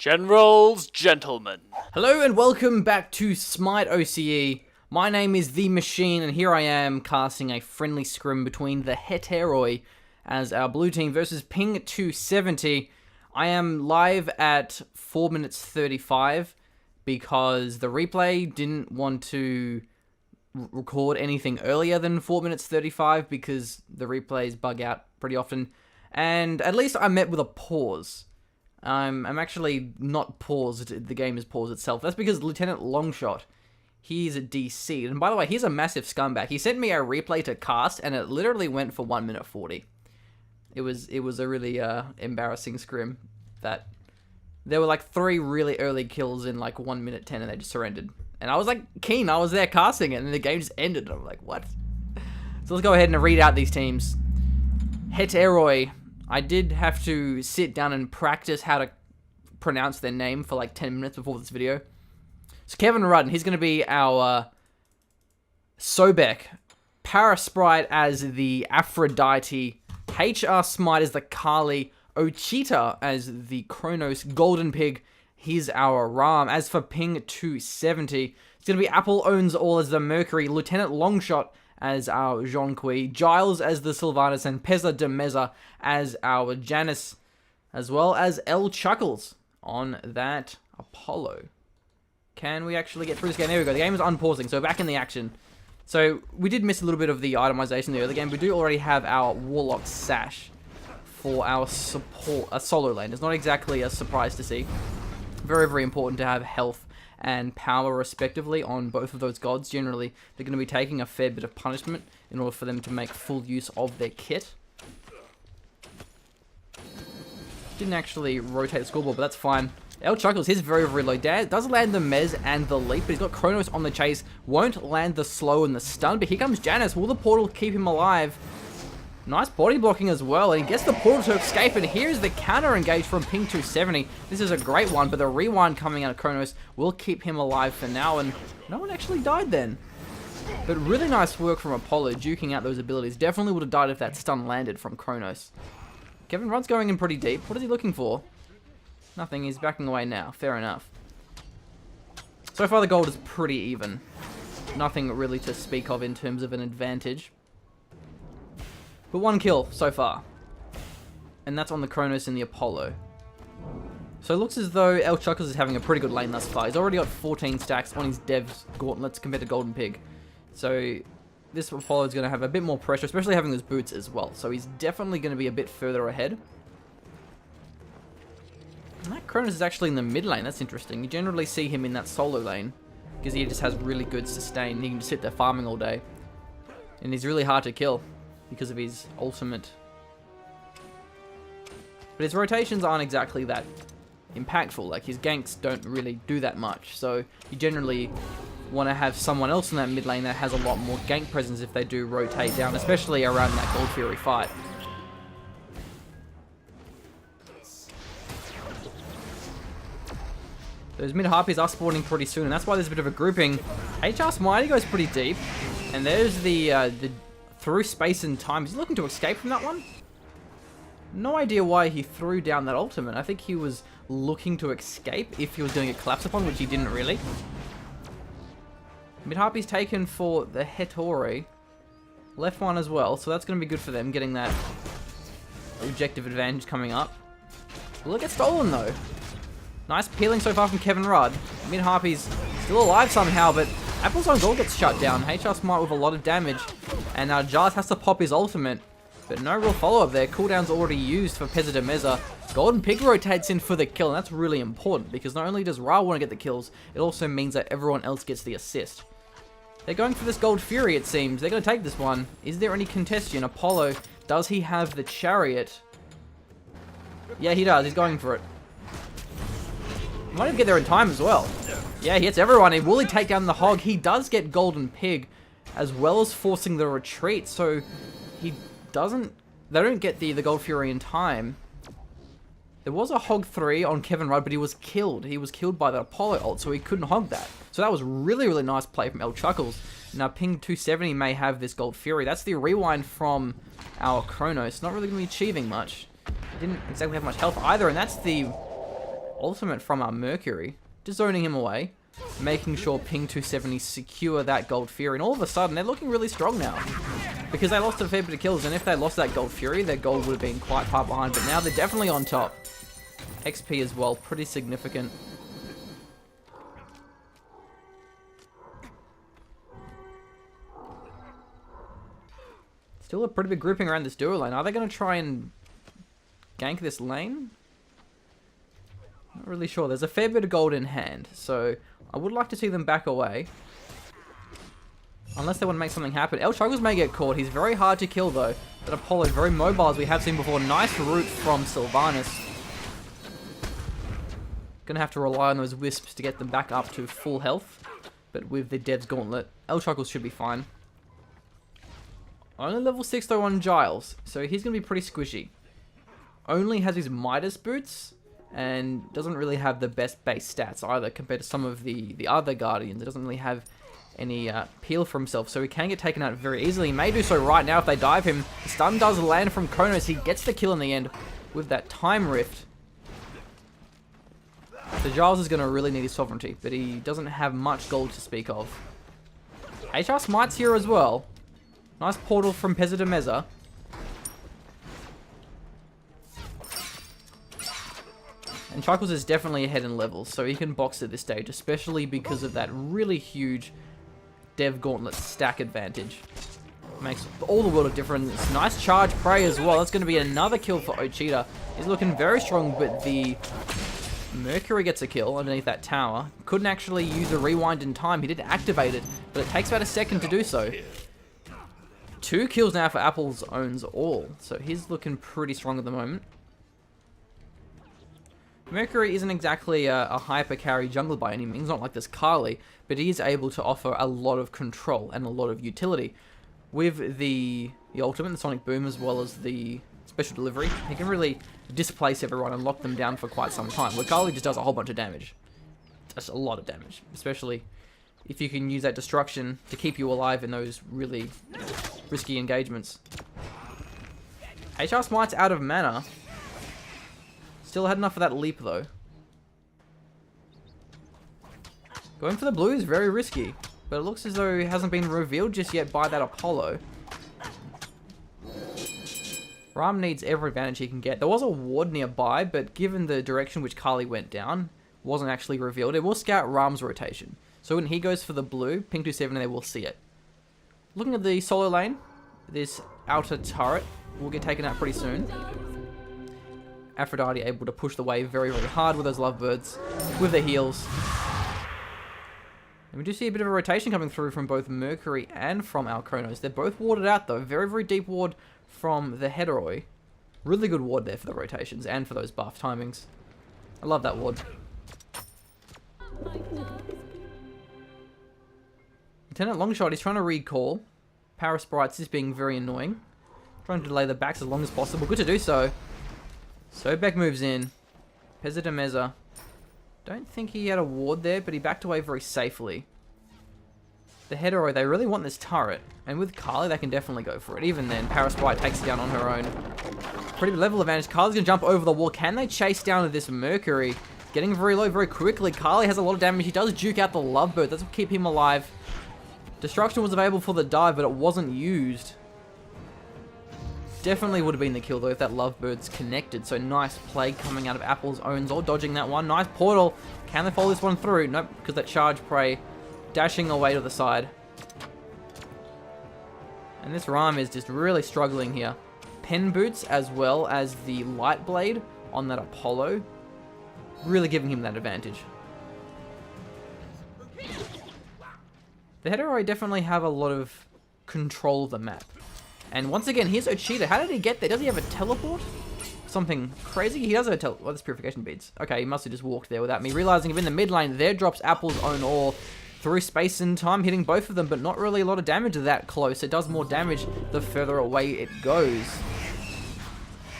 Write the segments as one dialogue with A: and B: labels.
A: Gentlemen.
B: Hello and welcome back to Smite OCE. My name is The Machine and here I am casting a friendly scrim between the Hetairoi as our blue team versus Ping 270. I am live at 4 minutes 35 because the replay didn't want to record anything earlier than 4 minutes 35 because the replays bug out pretty often. And at least I met with a pause. I'm actually not paused. The game is paused itself. That's because Lieutenant Longshot, he's a DC. And by the way, he's a massive scumbag. He sent me a replay to cast, and it literally went for 1 minute 40. It was a really embarrassing scrim. That there were like 3 really early kills in like 1 minute 10, and they just surrendered. And I was like keen. I was there casting it, and the game just ended. And I'm like, what? So let's go ahead and read out these teams. Hetairoi. I did have to sit down and practice how to pronounce their name for like 10 minutes before this video. So Kevin Rudd, he's going to be our Sobek. Parasprite as the Aphrodite. HR Smite as the Kali. Ochita as the Kronos. Golden Pig, he's our Ram. As for Ping 270, it's going to be Apple Owns All as the Mercury. Lieutenant Longshot as our Jean-Qui, Giles as the Sylvanus, and Pezza de Meza as our Janice, as well as L Chuckles on that Apollo. Can we actually get through this game? There we go. The game is unpausing, so back in the action. So we did miss a little bit of the itemization in the early game. We do already have our Warlock Sash for our support, a solo lane. It's not exactly a surprise to see. Very, very important to have health and power respectively on both of those gods. Generally, they're going to be taking a fair bit of punishment in order for them to make full use of their kit. Didn't actually rotate the scoreboard, but that's fine. El Chuckles, he's very, very low. Does land the Mez and the Leap, but he's got Kronos on the chase. Won't land the slow and the stun, but here comes Janice. Will the portal keep him alive? Nice body blocking as well, and he gets the portal to escape, and here's the counter engage from Ping 270. This is a great one, but the rewind coming out of Kronos will keep him alive for now, and no one actually died then. But really nice work from Apollo, duking out those abilities. Definitely would have died if that stun landed from Kronos. Kevin Rudd's going in pretty deep. What is he looking for? Nothing, he's backing away now. Fair enough. So far the gold is pretty even. Nothing really to speak of in terms of an advantage. But 1 kill so far. And that's on the Kronos and the Apollo. So it looks as though El Chuckles is having a pretty good lane thus far. He's already got 14 stacks on his Dev's gauntlets compared to Golden Pig. So this Apollo is going to have a bit more pressure, especially having those boots as well. So he's definitely going to be a bit further ahead. And that Kronos is actually in the mid lane. That's interesting. You generally see him in that solo lane because he just has really good sustain. He can just sit there farming all day. And he's really hard to kill because of his ultimate. But his rotations aren't exactly that impactful. Like, his ganks don't really do that much. So you generally want to have someone else in that mid lane that has a lot more gank presence if they do rotate down, especially around that Gold Fury fight. Those mid harpies are spawning pretty soon, and that's why there's a bit of a grouping. HR Smite goes pretty deep, and there's the through space and time. Is he looking to escape from that one? No idea why he threw down that ultimate. I think he was looking to escape if he was doing a collapse upon, which he didn't really. Mid harpy's taken for the Hetairoi. Left one as well, so that's going to be good for them, getting that objective advantage coming up. Will it get stolen though? Nice peeling so far from Kevin Rudd. Mid harpy's still alive somehow, but Apple's own goal gets shut down. HR Smite with a lot of damage. And now Giles has to pop his ultimate. But no real follow-up there. Cooldown's already used for Pezza de Meza. Golden Pig rotates in for the kill, and that's really important. Because not only does Ra want to get the kills, it also means that everyone else gets the assist. They're going for this Gold Fury, it seems. They're going to take this one. Is there any contestation? Apollo, does he have the chariot? Yeah, he does. He's going for it. Might even get there in time as well. Yeah, he hits everyone. Will he take down the Hog? He does get Golden Pig, as well as forcing the retreat. So he doesn't. They don't get the Gold Fury in time. There was a Hog 3 on Kevin Rudd, but he was killed. He was killed by the Apollo ult, so he couldn't hog that. So that was really, really nice play from El Chuckles. Now Ping 270 may have this Gold Fury. That's the rewind from our Kronos. Not really going to be achieving much. Didn't exactly have much health either, and that's the ultimate from our Mercury, just zoning him away, making sure Ping 270 secure that Gold Fury, and all of a sudden they're looking really strong now. Because they lost a fair bit of kills, and if they lost that Gold Fury, their gold would have been quite far behind, but now they're definitely on top. XP as well, pretty significant. Still a pretty big grouping around this duo lane. Are they going to try and gank this lane? Not really sure. There's a fair bit of gold in hand, so I would like to see them back away. Unless they want to make something happen. El Chuggles may get caught. He's very hard to kill, though. But Apollo is very mobile, as we have seen before. Nice root from Sylvanas. Gonna have to rely on those wisps to get them back up to full health. But with the Dev's Gauntlet, El Chuggles should be fine. Only level 6 though on Giles, so he's going to be pretty squishy. Only has his Midas boots, and doesn't really have the best base stats either compared to some of the other Guardians. It doesn't really have any peel for himself, so he can get taken out very easily. He may do so right now if they dive him. The stun does land from Kronos. He gets the kill in the end with that Time Rift. So Giles is going to really need his sovereignty, but he doesn't have much gold to speak of. HR Smite's here as well. Nice portal from Pezza de Meza. And Chuckles is definitely ahead in levels, so he can box at this stage, especially because of that really huge Dev Gauntlet stack advantage. Makes all the world of difference. Nice charge prey as well. That's going to be another kill for Ochita. He's looking very strong, but the Mercury gets a kill underneath that tower. Couldn't actually use a rewind in time. He did activate it, but it takes about a second to do so. 2 kills now for Apples owns all, so he's looking pretty strong at the moment. Mercury isn't exactly a hyper carry jungler by any means, not like this Carly, but he is able to offer a lot of control and a lot of utility. With the ultimate, the Sonic Boom, as well as the special delivery, he can really displace everyone and lock them down for quite some time, where Carly just does a whole bunch of damage. That's a lot of damage, especially if you can use that destruction to keep you alive in those really risky engagements. HR Smite's out of mana. Still had enough for that leap though. Going for the blue is very risky, but it looks as though it hasn't been revealed just yet by that Apollo. Ram needs every advantage he can get. There was a ward nearby, but given the direction which Kali went down, wasn't actually revealed. It will scout Ram's rotation. So when he goes for the blue, Ping 270, they will see it. Looking at the solo lane, this outer turret will get taken out pretty soon. Aphrodite able to push the wave very, very hard with those lovebirds, with the heals. And we do see a bit of a rotation coming through from both Mercury and from our Kronos. They're both warded out though. Very, very deep ward from the Hetairoi. Really good ward there for the rotations and for those buff timings. I love that ward. Lieutenant Longshot, he's trying to recall. Power Sprites is being very annoying. Trying to delay the backs as long as possible. Good to do so. Sobek moves in. Pezza de Meza. Don't think he had a ward there, but he backed away very safely. The Hetairoi, they really want this turret. And with Kali, they can definitely go for it. Even then, Power Sprite takes it down on her own. Pretty good level advantage. Kali's going to jump over the wall. Can they chase down this Mercury? Getting very low very quickly. Kali has a lot of damage. He does juke out the Lovebird. That's what keep him alive. Destruction was available for the dive, but it wasn't used. Definitely would have been the kill, though, if that Lovebird's connected. So nice play coming out of Apple's owns, or dodging that one. Nice portal. Can they follow this one through? Nope, because that charge prey dashing away to the side. And this Ram is just really struggling here. Pen boots as well as the light blade on that Apollo. Really giving him that advantage. The Hetairoi definitely have a lot of control of the map. And once again, here's Ochita. How did he get there? Does he have a teleport? Something crazy? He does have a teleport. Well, that's purification beads. Okay, he must have just walked there without me realizing. If in the mid lane, there drops Apple's own ore through space and time, hitting both of them, but not really a lot of damage that close. It does more damage the further away it goes.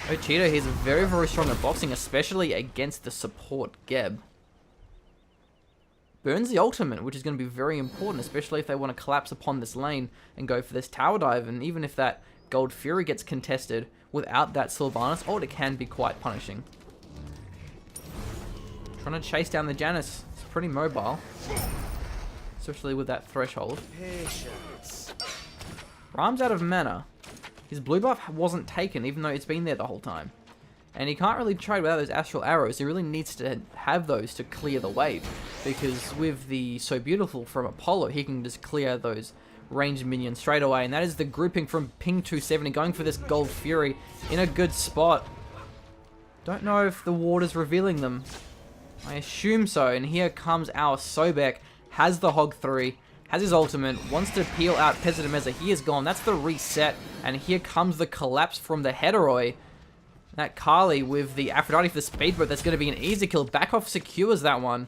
B: Ochita, he's very, very strong at boxing, especially against the support Geb. Burns the ultimate, which is going to be very important, especially if they want to collapse upon this lane and go for this tower dive. And even if that Gold Fury gets contested without that Sylvanas ult, it can be quite punishing. Trying to chase down the Janus. It's pretty mobile. Especially with that threshold. Ram's out of mana. His blue buff wasn't taken, even though it's been there the whole time. And he can't really trade without those astral arrows. He really needs to have those to clear the wave. Because with the So Beautiful from Apollo, he can just clear those ranged minions straight away. And that is the grouping from Ping 270, going for this Gold Fury in a good spot. Don't know if the water's revealing them. I assume so. And here comes our Sobek. Has the Hog 3. Has his ultimate. Wants to peel out Pesidameza. He is gone. That's the reset. And here comes the collapse from the Hetairoi. That Kali with the Aphrodite for the speedboat, that's going to be an easy kill. Back off secures that one.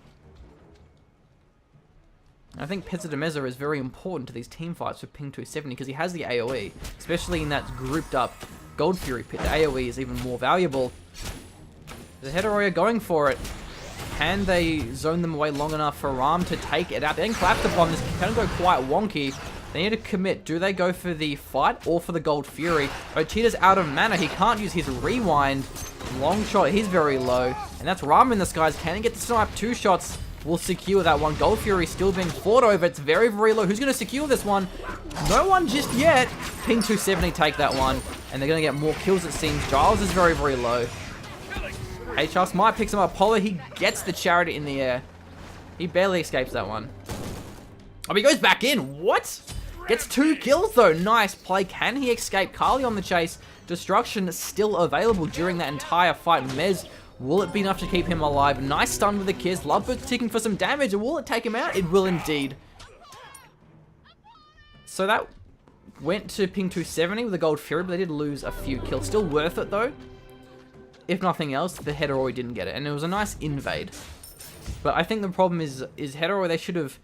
B: I think Pesidameza is very important to these team fights with Ping 270 because he has the AoE, especially in that grouped up Gold Fury pit. The AoE is even more valuable. The Hetairoi are going for it. Can they zone them away long enough for Ram to take it out? They're getting collapsed upon. This can go quite wonky. They need to commit. Do they go for the fight or for the Gold Fury? Ochita's out of mana. He can't use his rewind. Long shot. He's very low. And that's Ram in the skies. Can he get the snipe? 2 shots will secure that one. Gold Fury still being fought over. It's very, very low. Who's going to secure this one? No one just yet. Ping 270 take that one. And they're going to get more kills, it seems. Giles is very, very low. HR Smite picks him up. Apollo, he gets the Chariot in the air. He barely escapes that one. Oh, he goes back in. What? Gets 2 kills though. Nice play. Can he escape? Kali on the chase. Destruction still available during that entire fight. Mez, will it be enough to keep him alive? Nice stun with the kiss. Lovebird's ticking for some damage. Will it take him out? It will indeed. So that went to Ping 270 with the Gold Fury, but they did lose a few kills. Still worth it though. If nothing else, the Hetairoi didn't get it. And it was a nice invade. But I think the problem is Hetairoi, they should have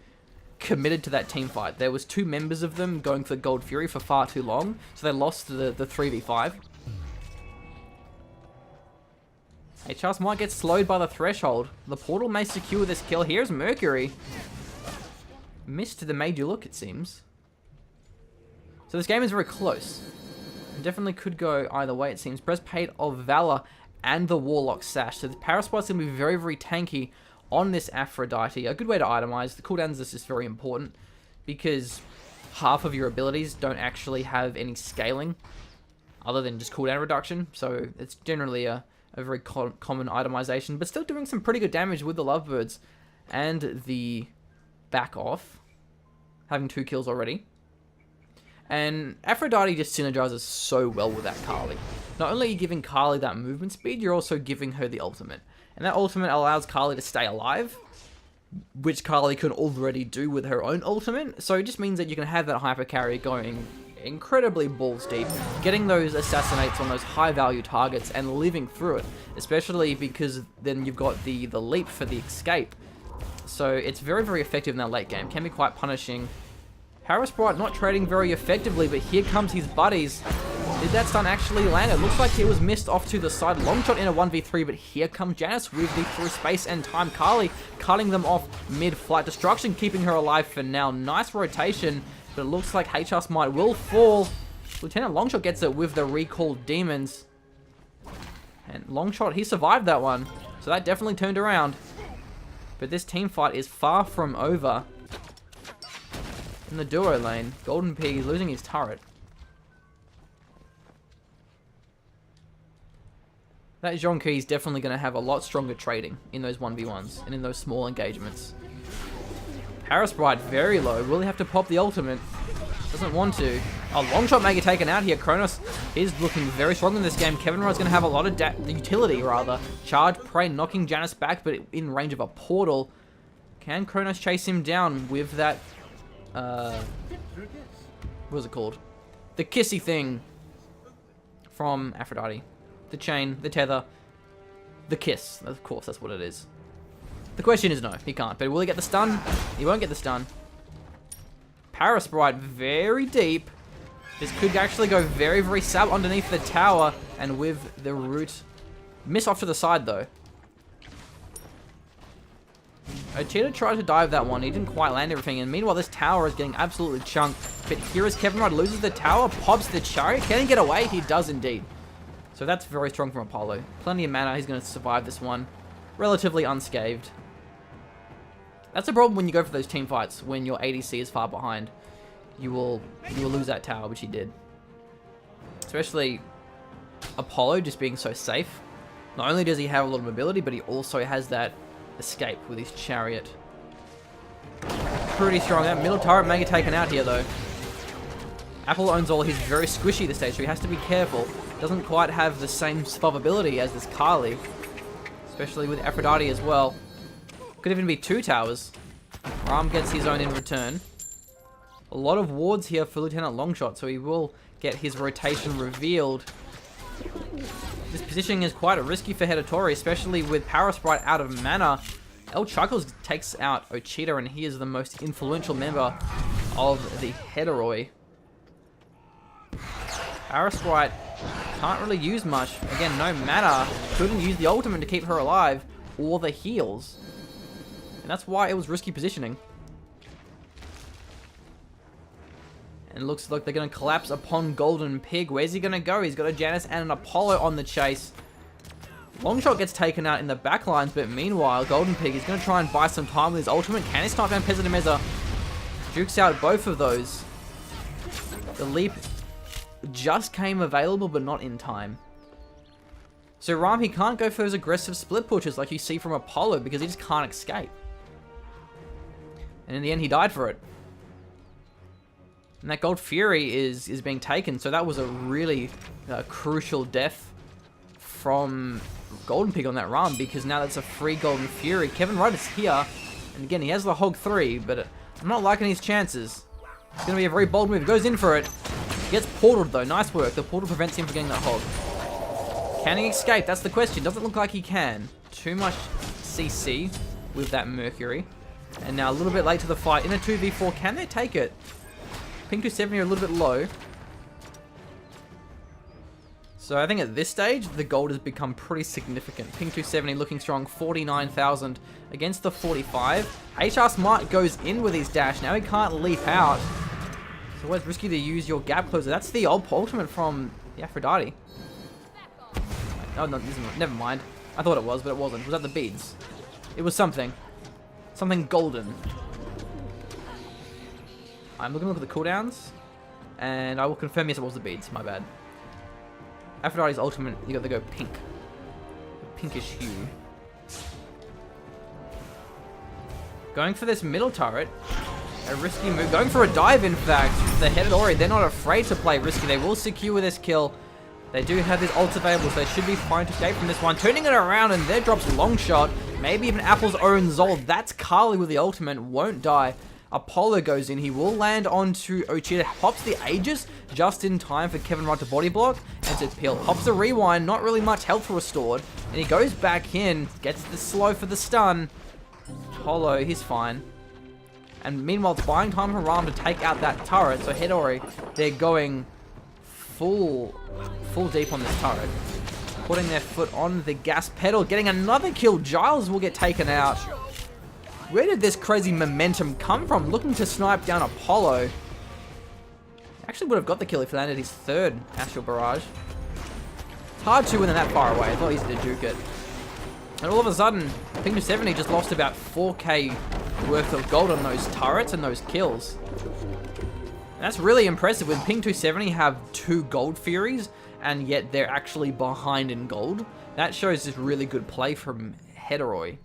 B: committed to that team fight. There was 2 members of them going for Gold Fury for far too long, so they lost the 3v5. HRs might get slowed by the threshold. The portal may secure this kill. Here's Mercury. Missed the made you look, it seems. So this game is very close. It definitely could go either way, it seems. Breastplate of Valor and the Warlock Sash. So the Paraspite's going to be very, very tanky on this Aphrodite. A good way to itemize. The cooldowns is just very important because half of your abilities don't actually have any scaling other than just cooldown reduction. So it's generally a very common itemization, but still doing some pretty good damage with the Lovebirds and the back off. Having 2 kills already. And Aphrodite just synergizes so well with that Kali. Not only are you giving Kali that movement speed, you're also giving her the ultimate. And that ultimate allows Kali to stay alive, which Kali can already do with her own ultimate. So it just means that you can have that hyper carry going incredibly balls deep, getting those assassinates on those high value targets and living through it. Especially because then you've got the leap for the escape. So it's very, very effective in that late game. Can be quite punishing. Parasprite not trading very effectively, but here comes his buddies. Did that stun actually land? It looks like it was missed off to the side. Long shot in a 1v3, but here comes Janus with the through space and time. Kali cutting them off mid-flight. Destruction keeping her alive for now. Nice rotation, but it looks like HR Smite will fall. Lieutenant Longshot gets it with the recalled demons. And Longshot, he survived that one. So that definitely turned around. But this team fight is far from over. In the duo lane, Golden Pig is losing his turret. That Jonki is definitely going to have a lot stronger trading in those 1v1s and in those small engagements. Parasprite very low. Will he have to pop the ultimate? Doesn't want to. A long shot may get taken out here. Kronos is looking very strong in this game. Kevin Roy's going to have a lot of utility, rather. Charge, Prey, knocking Janus back, but in range of a portal. Can Kronos chase him down with that... what was it called? The kissy thing from Aphrodite. The chain, the tether, the kiss. Of course, that's what it is. The question is no, he can't. But will he get the stun? He won't get the stun. Parasprite very deep. This could actually go very, very sab underneath the tower. And with the root. Miss off to the side, though. Ochita tried to dive that one. He didn't quite land everything. And meanwhile, this tower is getting absolutely chunked. But here as Kevin Rudd loses the tower, pops the chariot. Can he get away? He does indeed. So that's very strong from Apollo. Plenty of mana. He's going to survive this one. relatively unscathed. That's the problem when you go for those team fights, when your ADC is far behind. You will lose that tower, which he did. Especially Apollo just being so safe. Not only does he have a lot of mobility, but he also has that escape with his chariot. Pretty strong. That middle turret may get taken out here, though. Apple owns all. He's very squishy this stage, so he has to be careful. Doesn't quite have the same survivability as this Kali. Especially with Aphrodite as well. Could even be 2 towers. Ram gets his own in return. A lot of wards here for Lieutenant Longshot, so he will get his rotation revealed. This positioning is quite risky for Hetairoi, especially with Power Sprite out of mana. El Chuckles takes out Ochita, and he is the most influential member of the Hetairoi. Power Sprite can't really use much. Again, no mana. Couldn't use the ultimate to keep her alive, or the heals. And that's why it was risky positioning. And it looks like they're going to collapse upon Golden Pig. Where's he going to go? He's got a Janus and an Apollo on the chase. Longshot gets taken out in the backlines, but meanwhile, Golden Pig is going to try and buy some time with his ultimate. Can he snipe down Pesadameza? Jukes out both of those. The leap just came available, but not in time. So Ram, he can't go for those aggressive split pushes like you see from Apollo because he just can't escape. And in the end, he died for it. And that Gold Fury is being taken, so that was a really crucial death from Golden Pig on that run, because now that's a free Golden Fury. Kevin Rudd is here, and again, he has the Hog 3, but I'm not liking his chances. It's going to be a very bold move. He goes in for it. He gets portaled, though. Nice work. The portal prevents him from getting that Hog. Can he escape? That's the question. Doesn't look like he can. Too much CC with that Mercury. And now a little bit late to the fight. In a 2v4, can they take it? Pink 270 are a little bit low. So I think at this stage, the gold has become pretty significant. Pink 270 looking strong, 49,000 against the 45. HR Smart goes in with his dash. Now he can't leap out. It's always risky to use your gap closer. That's the ultimate from the Aphrodite. Oh, no, never mind. I thought it was, but it wasn't. Was that the beads? It was something. Something golden. I'm looking at the cooldowns, and I will confirm, yes, it was the beads. My bad. Aphrodite's ultimate, you got to go pink. Pinkish hue. Going for this middle turret. A risky move. Going for a dive, in fact. The Hetairoi, they're not afraid to play risky. They will secure this kill. They do have this ult available, so they should be fine to escape from this one. Turning it around, and there drops Longshot. Maybe even Apple's own Zol. That's Kali with the ultimate. Won't die. Apollo goes in. He will land onto Ochita. Pops the Aegis just in time for Kevin Rudd to body block. And to peel. Pops the rewind. Not really much health restored. And he goes back in. Gets the slow for the stun. Apollo, he's fine. And meanwhile, it's buying time for Ram to take out that turret. So Hetairoi, they're going full deep on this turret. Putting their foot on the gas pedal. Getting another kill. Giles will get taken out. Where did this crazy momentum come from? Looking to snipe down Apollo. Actually would have got the kill if he landed his third Astral Barrage. It's hard to when they're that far away. It's not easy to juke it. And all of a sudden, Pink 270 just lost about 4k worth of gold on those turrets and those kills. And that's really impressive when Pink 270 have 2 Gold Furies, and yet they're actually behind in gold. That shows this really good play from Hetairoi.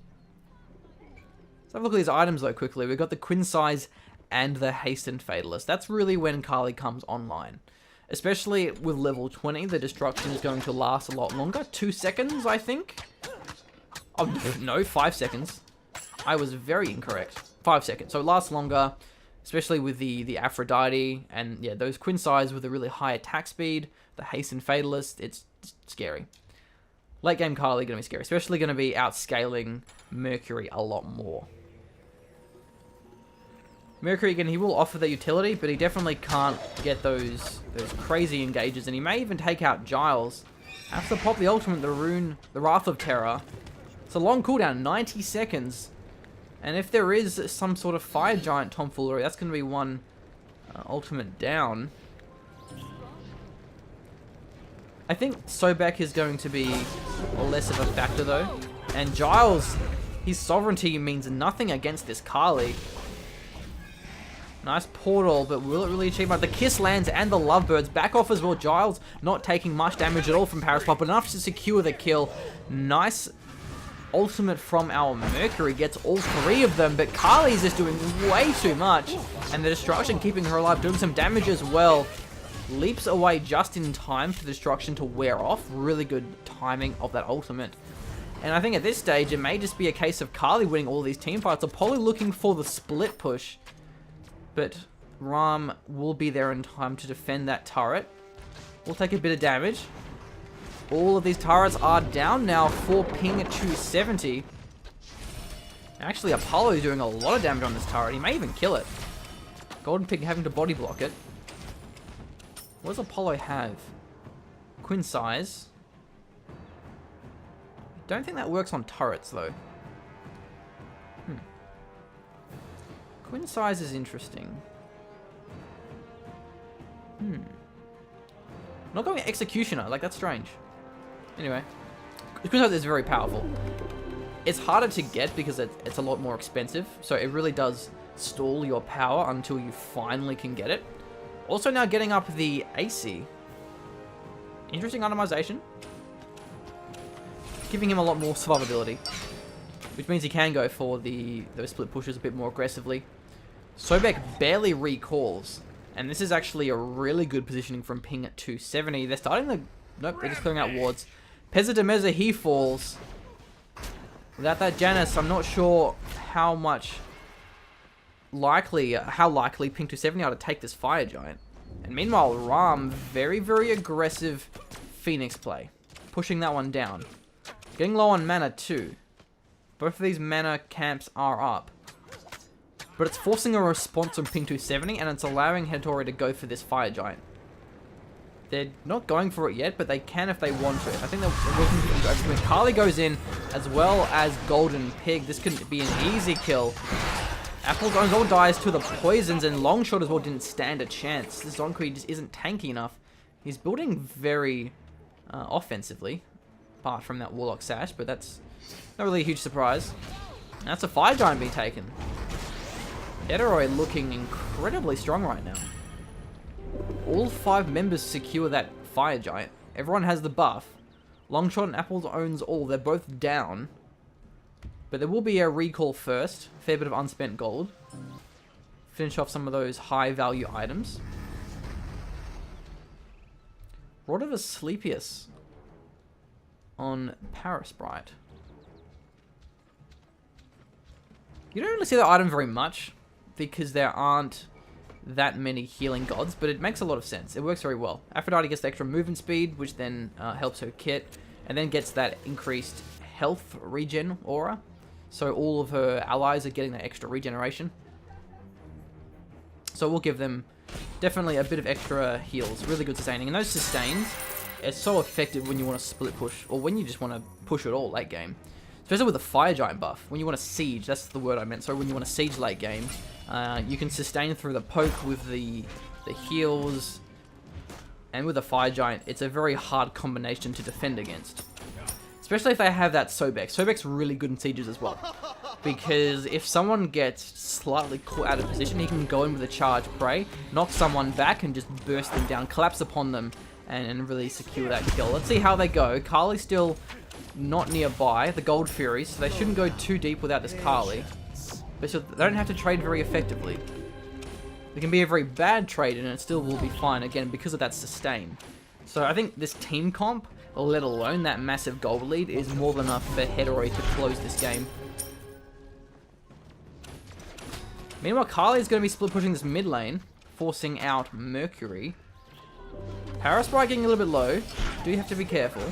B: Let's have a look at these items though quickly. We've got the Quinn Size and the Hastened Fatalist. That's really when Kali comes online. Especially with level 20, the destruction is going to last a lot longer. 2 seconds, I think? Oh, no, 5 seconds. I was very incorrect. 5 seconds. So it lasts longer, especially with the Aphrodite. And yeah, those Quinn Size with a really high attack speed. The Hastened Fatalist, it's scary. Late game Kali going to be scary. Especially going to be outscaling Mercury a lot more. Mercury, again, he will offer the utility, but he definitely can't get those crazy engages, and he may even take out Giles. Has to pop the ultimate, the rune, the Wrath of Terror. It's a long cooldown, 90 seconds. And if there is some sort of Fire Giant tomfoolery, that's going to be one ultimate down. I think Sobek is going to be less of a factor, though. And Giles, his sovereignty means nothing against this Kali. Nice portal, but will it really achieve much? The kiss lands and the lovebirds back off as well. Giles not taking much damage at all from Paraspot, but enough to secure the kill. Nice ultimate from our Mercury, gets all three of them, but Kali's just doing way too much. And the destruction keeping her alive, doing some damage as well. Leaps away just in time for the destruction to wear off. Really good timing of that ultimate. And I think at this stage, it may just be a case of Kali winning all these team fights. Apollo looking for the split push. But Ram will be there in time to defend that turret. We'll take a bit of damage. All of these turrets are down now for ping at 270. Actually, Apollo is doing a lot of damage on this turret. He may even kill it. Golden Pig having to body block it. What does Apollo have? Quinn size. Don't think that works on turrets though. Quinn size is interesting. Not going Executioner, like that's strange. Anyway, Quinn size is very powerful. It's harder to get because it's a lot more expensive, so it really does stall your power until you finally can get it. Also now getting up the AC. Interesting itemization. Giving him a lot more survivability, which means he can go for those split pushes a bit more aggressively. Sobek barely recalls, and this is actually a really good positioning from ping at 270. They're starting to... Nope, they're just clearing out wards. Pezza de Meza, he falls. Without that Janus, I'm not sure how likely ping 270 are to take this Fire Giant. And meanwhile, Ram, very, very aggressive Phoenix play. Pushing that one down. Getting low on mana too. Both of these mana camps are up. But it's forcing a response on ping 270, and it's allowing Hetairoi to go for this Fire Giant. They're not going for it yet, but they can if they want to. I think they're looking to go. Kali goes in, as well as Golden Pig. This could be an easy kill. Apple's own all dies to the poisons, and Longshot as well didn't stand a chance. This Zonkui just isn't tanky enough. He's building very offensively, apart from that Warlock Sash, but that's not really a huge surprise. And that's a Fire Giant being taken. Hetairoi looking incredibly strong right now. All 5 members secure that Fire Giant. Everyone has the buff. Longshot and Apples owns all. They're both down. But there will be a recall first. Fair bit of unspent gold. Finish off some of those high value items. Rod of Asclepius on Parasprite. You don't really see that item very much because there aren't that many healing gods, but it makes a lot of sense. It works very well. Aphrodite gets the extra movement speed, which then helps her kit, and then gets that increased health regen aura. So all of her allies are getting that extra regeneration. So we'll give them definitely a bit of extra heals. Really good sustaining. And those sustains, it's so effective when you want to split push, or when you just want to push it all late game. Especially with the Fire Giant buff. When you want to siege, that's the word I meant. So when you want to siege late game, you can sustain through the poke with the heals. And with the Fire Giant, it's a very hard combination to defend against. Especially if they have that Sobek. Sobek's really good in sieges as well. Because if someone gets slightly caught out of position, he can go in with a charge prey, knock someone back, and just burst them down, collapse upon them, and really secure that kill. Let's see how they go. Kali's still not nearby, the Gold Furies, so they shouldn't go too deep without this Kali. But so they don't have to trade very effectively. It can be a very bad trade, and it still will be fine, again, because of that sustain. So I think this team comp, let alone that massive gold lead, is more than enough for Hetairoi to close this game. Meanwhile, Kali is going to be split pushing this mid lane, forcing out Mercury. Parasprite getting a little bit low. Do you have to be careful?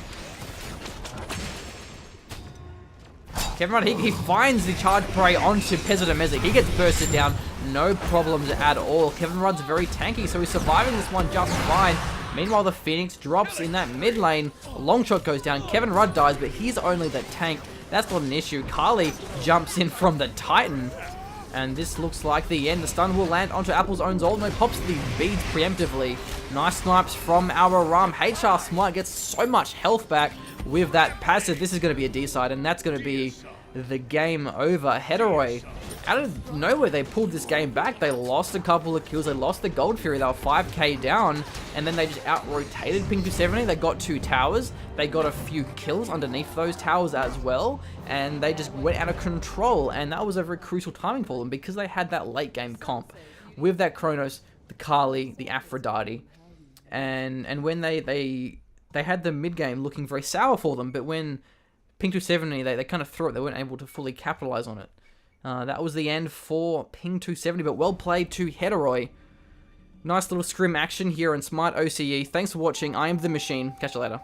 B: Kevin Rudd, he finds the charge prey onto Pezza de Meza. He gets bursted down, no problems at all. Kevin Rudd's very tanky, so he's surviving this one just fine. Meanwhile, the Phoenix drops in that mid lane. Longshot goes down. Kevin Rudd dies, but he's only the tank. That's not an issue. Kali jumps in from the Titan. And this looks like the end. The stun will land onto Apple's own Zold. No, pops the beads preemptively. Nice snipes from our Ram. HR Smite gets so much health back with that passive. This is going to be a D-side, and that's going to be the game over. Hetairoi, out of nowhere, they pulled this game back. They lost a couple of kills. They lost the Gold Fury. They were 5k down, and then they just out-rotated Ping 270. They got 2 towers. They got a few kills underneath those towers as well, and they just went out of control, and that was a very crucial timing for them because they had that late-game comp with that Kronos, the Kali, the Aphrodite, and when they had the mid-game looking very sour for them, but when Ping 270, they kind of threw it. They weren't able to fully capitalize on it. That was the end for Ping 270, but well played to Hetairoi. Nice little scrim action here in Smite OCE. Thanks for watching. I am The Machine. Catch you later.